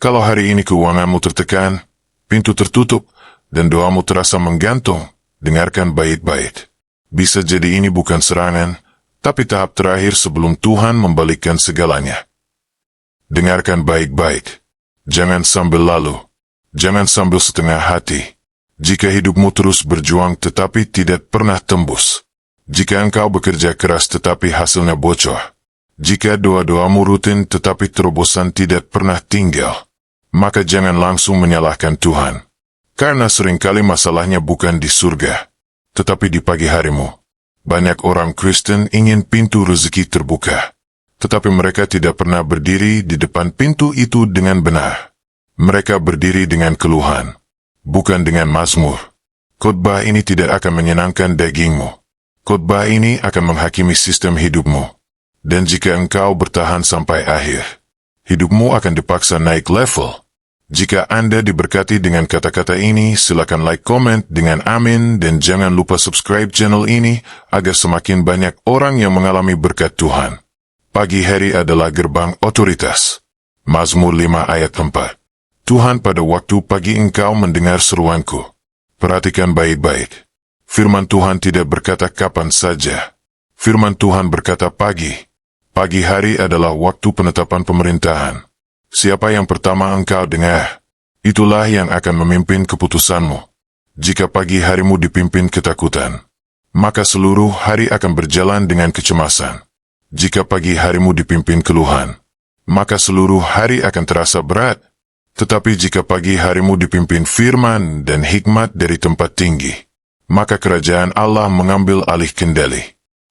Kalau hari ini keuanganmu tertekan, pintu tertutup, dan doamu terasa menggantung, dengarkan baik-baik. Bisa jadi ini bukan serangan, tapi tahap terakhir sebelum Tuhan membalikkan segalanya. Dengarkan baik-baik. Jangan sambil lalu. Jangan sambil setengah hati. Jika hidupmu terus berjuang tetapi tidak pernah tembus. Jika engkau bekerja keras tetapi hasilnya bocor. Jika doa-doamu rutin tetapi terobosan tidak pernah tinggal. Maka jangan langsung menyalahkan Tuhan. Karena seringkali masalahnya bukan di surga, tetapi di pagi harimu. Banyak orang Kristen ingin pintu rezeki terbuka, tetapi mereka tidak pernah berdiri di depan pintu itu dengan benar. Mereka berdiri dengan keluhan, bukan dengan mazmur. Khotbah ini tidak akan menyenangkan dagingmu. Khotbah ini akan menghakimi sistem hidupmu. Dan jika engkau bertahan sampai akhir, hidupmu akan dipaksa naik level. Jika Anda diberkati dengan kata-kata ini, silakan like, komen dengan amin, dan jangan lupa subscribe channel ini agar semakin banyak orang yang mengalami berkat Tuhan. Pagi hari adalah gerbang otoritas. Mazmur 5 ayat 4. Tuhan, pada waktu pagi engkau mendengar seruanku. Perhatikan baik-baik. Firman Tuhan tidak berkata kapan saja. Firman Tuhan berkata pagi. Pagi hari adalah waktu penetapan pemerintahan. Siapa yang pertama engkau dengar, itulah yang akan memimpin keputusanmu. Jika pagi harimu dipimpin ketakutan, maka seluruh hari akan berjalan dengan kecemasan. Jika pagi harimu dipimpin keluhan, maka seluruh hari akan terasa berat. Tetapi jika pagi harimu dipimpin firman dan hikmat dari tempat tinggi, maka kerajaan Allah mengambil alih kendali.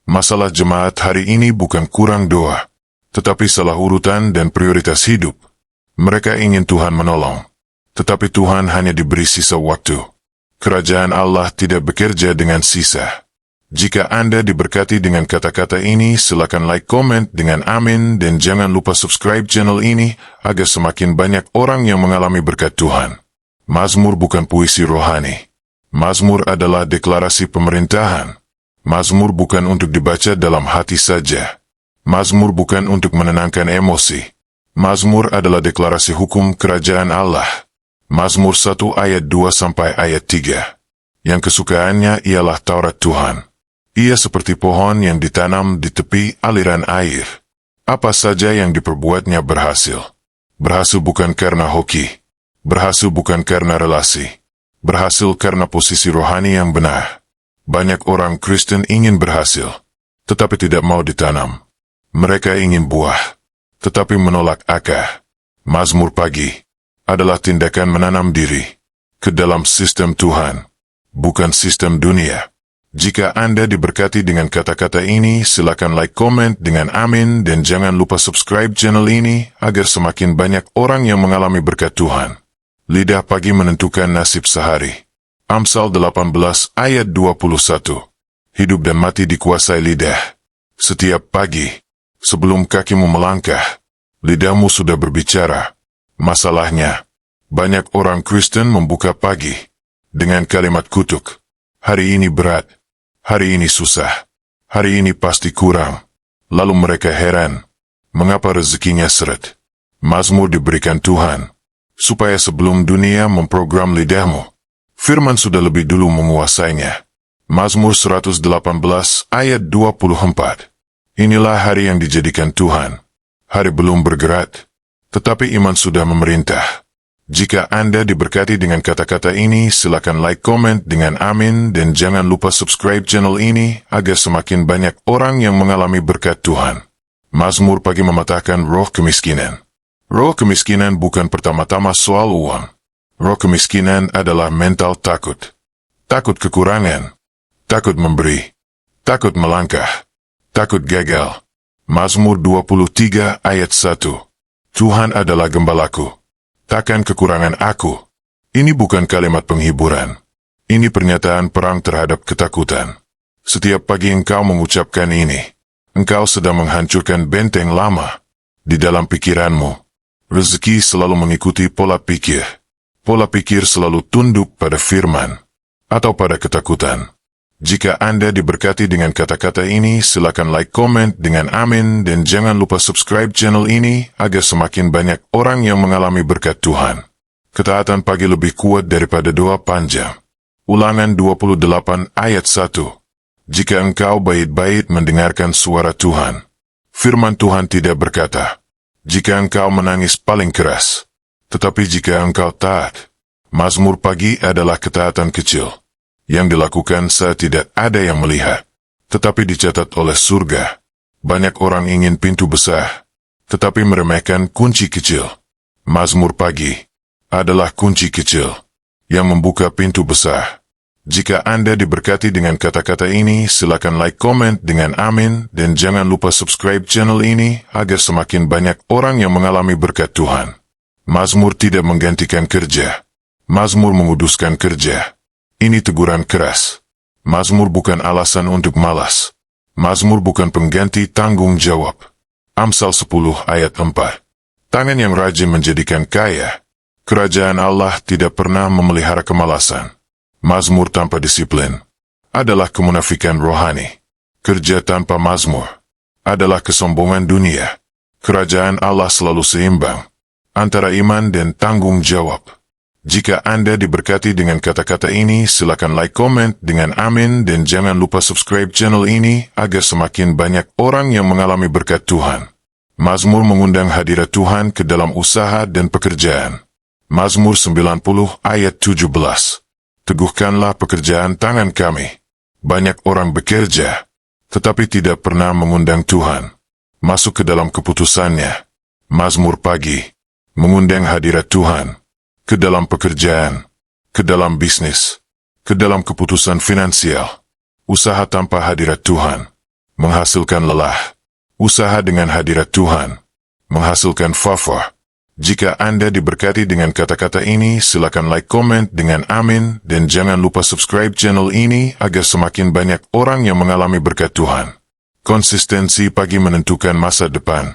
Masalah jemaat hari ini bukan kurang doa, tetapi salah urutan dan prioritas hidup. Mereka ingin Tuhan menolong, tetapi Tuhan hanya diberi sisa waktu. Kerajaan Allah tidak bekerja dengan sisa. Jika Anda diberkati dengan kata-kata ini, silakan like, komen dengan amin, dan jangan lupa subscribe channel ini agar semakin banyak orang yang mengalami berkat Tuhan. Mazmur bukan puisi rohani. Mazmur adalah deklarasi pemerintahan. Mazmur bukan untuk dibaca dalam hati saja. Mazmur bukan untuk menenangkan emosi. Mazmur adalah deklarasi hukum kerajaan Allah. Mazmur 1 ayat 2 sampai ayat 3. Yang kesukaannya ialah Taurat Tuhan. Ia seperti pohon yang ditanam di tepi aliran air. Apa saja yang diperbuatnya berhasil. Berhasil bukan karena hoki. Berhasil bukan karena relasi. Berhasil karena posisi rohani yang benar. Banyak orang Kristen ingin berhasil, tetapi tidak mau ditanam. Mereka ingin buah, tetapi menolak akar. Mazmur pagi adalah tindakan menanam diri ke dalam sistem Tuhan, bukan sistem dunia. Jika Anda diberkati dengan kata-kata ini, silakan like, komen dengan amin, dan jangan lupa subscribe channel ini agar semakin banyak orang yang mengalami berkat Tuhan. Lidah pagi menentukan nasib sehari. Amsal 18 ayat 21. Hidup dan mati dikuasai lidah. Setiap pagi, sebelum kakimu melangkah, lidahmu sudah berbicara. Masalahnya, banyak orang Kristen membuka pagi dengan kalimat kutuk. Hari ini berat. Hari ini susah. Hari ini pasti kurang. Lalu mereka heran, mengapa rezekinya seret. Mazmur diberikan Tuhan, supaya sebelum dunia memprogram lidahmu, firman sudah lebih dulu menguasainya. Mazmur 118 ayat 24. Inilah hari yang dijadikan Tuhan. Hari belum bergerak, tetapi iman sudah memerintah. Jika Anda diberkati dengan kata-kata ini, silakan like, komen dengan amin, dan jangan lupa subscribe channel ini agar semakin banyak orang yang mengalami berkat Tuhan. Mazmur pagi mematahkan roh kemiskinan. Roh kemiskinan bukan pertama-tama soal uang. Roh kemiskinan adalah mental takut. Takut kekurangan. Takut memberi. Takut melangkah. Takut gagal. Mazmur 23 ayat 1. Tuhan adalah gembalaku. Takkan kekurangan aku. Ini bukan kalimat penghiburan. Ini pernyataan perang terhadap ketakutan. Setiap pagi engkau mengucapkan ini, engkau sedang menghancurkan benteng lama. Di dalam pikiranmu, rezeki selalu mengikuti pola pikir. Pola pikir selalu tunduk pada firman, atau pada ketakutan. Jika Anda diberkati dengan kata-kata ini, silakan like, komen dengan amin, dan jangan lupa subscribe channel ini agar semakin banyak orang yang mengalami berkat Tuhan. Ketaatan pagi lebih kuat daripada doa panjang. Ulangan 28 ayat 1. Jika engkau baik-baik mendengarkan suara Tuhan, firman Tuhan tidak berkata, jika engkau menangis paling keras, tetapi jika engkau taat. Mazmur pagi adalah ketaatan kecil yang dilakukan saat tidak ada yang melihat, tetapi dicatat oleh surga. Banyak orang ingin pintu besar, tetapi meremehkan kunci kecil. Mazmur pagi adalah kunci kecil yang membuka pintu besar. Jika Anda diberkati dengan kata-kata ini, silakan like, komen dengan amin, dan jangan lupa subscribe channel ini agar semakin banyak orang yang mengalami berkat Tuhan. Mazmur tidak menggantikan kerja. Mazmur menguduskan kerja. Ini teguran keras. Mazmur bukan alasan untuk malas. Mazmur bukan pengganti tanggung jawab. Amsal 10 ayat 4. Tangan yang rajin menjadikan kaya. Kerajaan Allah tidak pernah memelihara kemalasan. Mazmur tanpa disiplin adalah kemunafikan rohani. Kerja tanpa mazmur adalah kesombongan dunia. Kerajaan Allah selalu seimbang antara iman dan tanggung jawab. Jika Anda diberkati dengan kata-kata ini, silakan like, komen dengan amin, dan jangan lupa subscribe channel ini agar semakin banyak orang yang mengalami berkat Tuhan. Mazmur mengundang hadirat Tuhan ke dalam usaha dan pekerjaan. Mazmur 90 ayat 17. Teguhkanlah pekerjaan tangan kami. Banyak orang bekerja, tetapi tidak pernah mengundang Tuhan masuk ke dalam keputusannya. Mazmur pagi mengundang hadirat Tuhan ke dalam pekerjaan, ke dalam bisnis, ke dalam keputusan finansial. Usaha tanpa hadirat Tuhan menghasilkan lelah. Usaha dengan hadirat Tuhan menghasilkan favor. Jika Anda diberkati dengan kata-kata ini, silakan like, komen dengan amin, dan jangan lupa subscribe channel ini agar semakin banyak orang yang mengalami berkat Tuhan. Konsistensi pagi menentukan masa depan.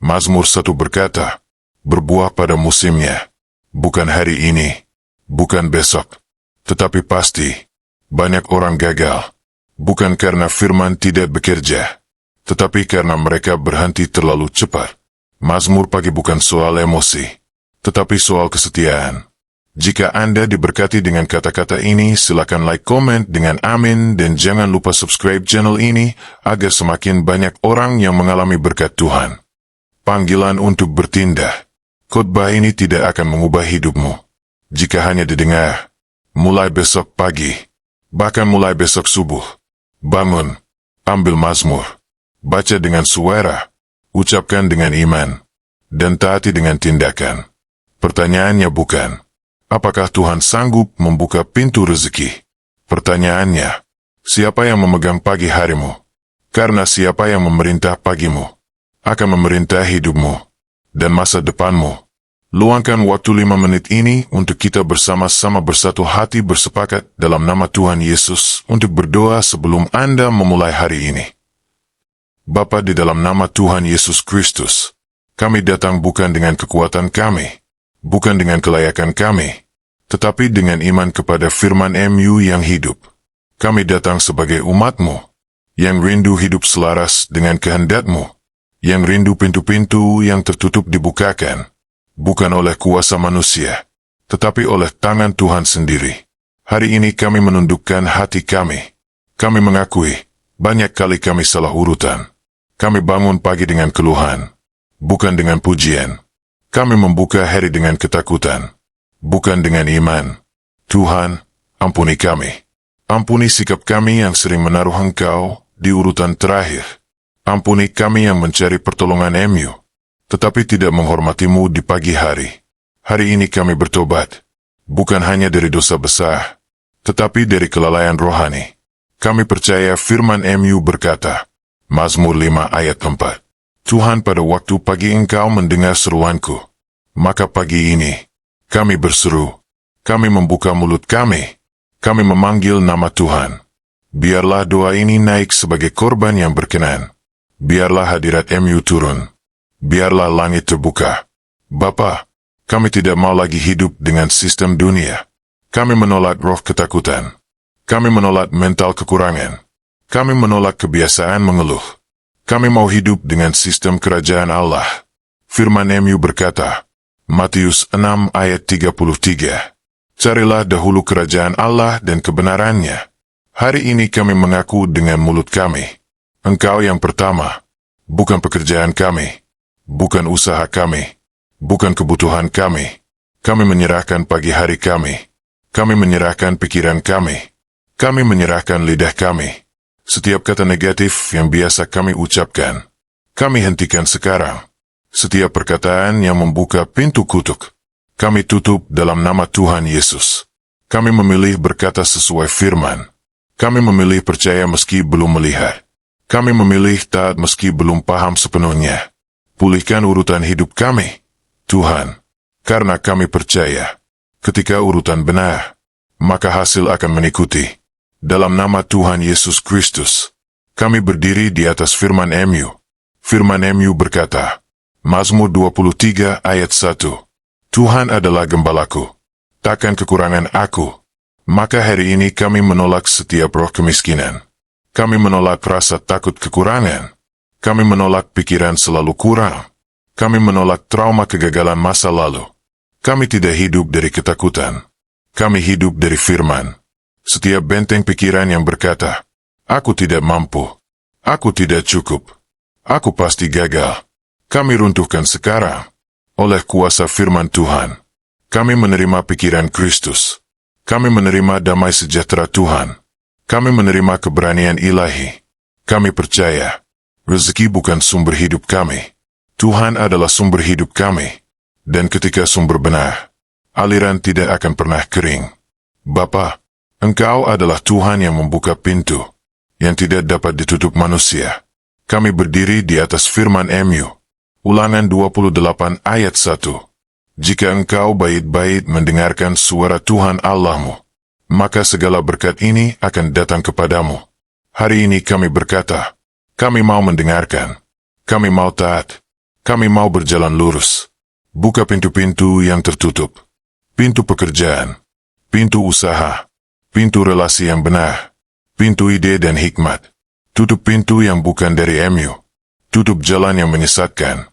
Mazmur 1 berkata, berbuah pada musimnya. Bukan hari ini, bukan besok, tetapi pasti. Banyak orang gagal, bukan karena firman tidak bekerja, tetapi karena mereka berhenti terlalu cepat. Mazmur pagi bukan soal emosi, tetapi soal kesetiaan. Jika Anda diberkati dengan kata-kata ini, silakan like, komen dengan amin, dan jangan lupa subscribe channel ini agar semakin banyak orang yang mengalami berkat Tuhan. Panggilan untuk bertindak. Khotbah ini tidak akan mengubah hidupmu jika hanya didengar. Mulai besok pagi, bahkan mulai besok subuh, bangun, ambil mazmur, baca dengan suara, ucapkan dengan iman, dan taati dengan tindakan. Pertanyaannya bukan, apakah Tuhan sanggup membuka pintu rezeki? Pertanyaannya, siapa yang memegang pagi harimu? Karena siapa yang memerintah pagimu akan memerintah hidupmu dan masa depanmu. Luangkan waktu 5 menit ini untuk kita bersama-sama bersatu hati bersepakat dalam nama Tuhan Yesus untuk berdoa sebelum Anda memulai hari ini. Bapa, di dalam nama Tuhan Yesus Kristus, kami datang bukan dengan kekuatan kami, bukan dengan kelayakan kami, tetapi dengan iman kepada firman-Mu yang hidup. Kami datang sebagai umat-Mu yang rindu hidup selaras dengan kehendak-Mu, yang rindu pintu-pintu yang tertutup dibukakan, bukan oleh kuasa manusia, tetapi oleh tangan Tuhan sendiri. Hari ini kami menundukkan hati kami. Kami mengakui, banyak kali kami salah urutan. Kami bangun pagi dengan keluhan, bukan dengan pujian. Kami membuka hari dengan ketakutan, bukan dengan iman. Tuhan, ampuni kami. Ampuni sikap kami yang sering menaruh Engkau di urutan terakhir. Ampuni kami yang mencari pertolongan-Mu, tetapi tidak menghormati-Mu di pagi hari. Hari ini kami bertobat, bukan hanya dari dosa besar, tetapi dari kelalaian rohani. Kami percaya firman-Mu berkata, Mazmur 5 ayat 4, Tuhan, pada waktu pagi Engkau mendengar seruanku, maka pagi ini kami berseru, kami membuka mulut kami memanggil nama Tuhan. Biarlah doa ini naik sebagai korban yang berkenan. Biarlah hadirat-Mu turun. Biarlah langit terbuka. Bapa, kami tidak mau lagi hidup dengan sistem dunia. Kami menolak roh ketakutan. Kami menolak mental kekurangan. Kami menolak kebiasaan mengeluh. Kami mau hidup dengan sistem kerajaan Allah. Firman MU berkata, Matius 6 ayat 33, carilah dahulu kerajaan Allah dan kebenarannya. Hari ini kami mengaku dengan mulut kami, Engkau yang pertama, bukan pekerjaan kami, bukan usaha kami, bukan kebutuhan kami. Kami menyerahkan pagi hari kami menyerahkan pikiran kami menyerahkan lidah kami. Setiap kata negatif yang biasa kami ucapkan, kami hentikan sekarang. Setiap perkataan yang membuka pintu kutuk, kami tutup dalam nama Tuhan Yesus. Kami memilih berkata sesuai firman. Kami memilih percaya meski belum melihat. Kami memilih taat meski belum paham sepenuhnya. Pulihkan urutan hidup kami, Tuhan, karena kami percaya, ketika urutan benar, maka hasil akan mengikuti. Dalam nama Tuhan Yesus Kristus, kami berdiri di atas firman MU. Firman MU berkata, Mazmur 23 ayat 1, Tuhan adalah gembalaku, takkan kekurangan aku. Maka hari ini kami menolak setiap roh kemiskinan. Kami menolak rasa takut kekurangan. Kami menolak pikiran selalu kurang. Kami menolak trauma kegagalan masa lalu. Kami tidak hidup dari ketakutan. Kami hidup dari firman. Setiap benteng pikiran yang berkata, aku tidak mampu, aku tidak cukup, aku pasti gagal, kami runtuhkan sekarang. Oleh kuasa firman Tuhan, kami menerima pikiran Kristus. Kami menerima damai sejahtera Tuhan. Kami menerima keberanian ilahi. Kami percaya, rezeki bukan sumber hidup kami. Tuhan adalah sumber hidup kami. Dan ketika sumber benar, aliran tidak akan pernah kering. Bapa, Engkau adalah Tuhan yang membuka pintu, yang tidak dapat ditutup manusia. Kami berdiri di atas firman MU. Ulangan 28 ayat 1. Jika engkau baik-baik mendengarkan suara Tuhan Allahmu, maka segala berkat ini akan datang kepadamu. Hari ini kami berkata, kami mau mendengarkan, kami mau taat, kami mau berjalan lurus. Buka pintu-pintu yang tertutup, pintu pekerjaan, pintu usaha, pintu relasi yang benar, pintu ide dan hikmat. Tutup pintu yang bukan dari MU. Tutup jalan yang menyesatkan.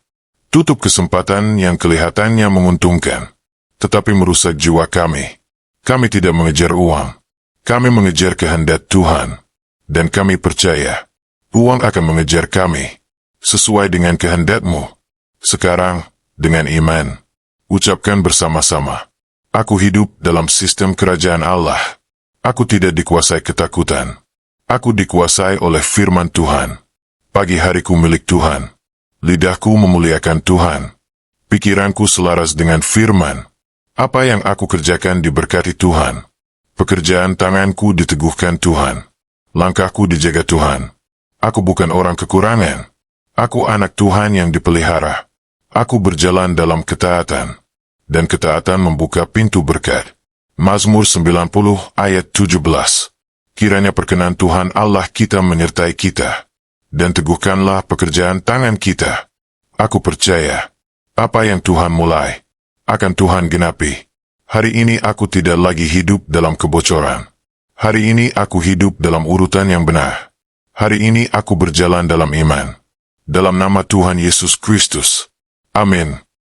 Tutup kesempatan yang kelihatannya menguntungkan, tetapi merusak jiwa kami. Kami tidak mengejar uang. Kami mengejar kehendak Tuhan. Dan kami percaya, uang akan mengejar kami, sesuai dengan kehendak-Mu. Sekarang, dengan iman, ucapkan bersama-sama, aku hidup dalam sistem kerajaan Allah. Aku tidak dikuasai ketakutan. Aku dikuasai oleh firman Tuhan. Pagi hariku milik Tuhan. Lidahku memuliakan Tuhan. Pikiranku selaras dengan firman. Apa yang aku kerjakan diberkati Tuhan. Pekerjaan tanganku diteguhkan Tuhan. Langkahku dijaga Tuhan. Aku bukan orang kekurangan. Aku anak Tuhan yang dipelihara. Aku berjalan dalam ketaatan. Dan ketaatan membuka pintu berkat. Mazmur 90 ayat 17. Kiranya perkenan Tuhan Allah kita menyertai kita, dan teguhkanlah pekerjaan tangan kita. Aku percaya, apa yang Tuhan mulai, akan Tuhan genapi. Hari ini aku tidak lagi hidup dalam kebocoran. Hari ini aku hidup dalam urutan yang benar. Hari ini aku berjalan dalam iman. Dalam nama Tuhan Yesus Kristus. Amin.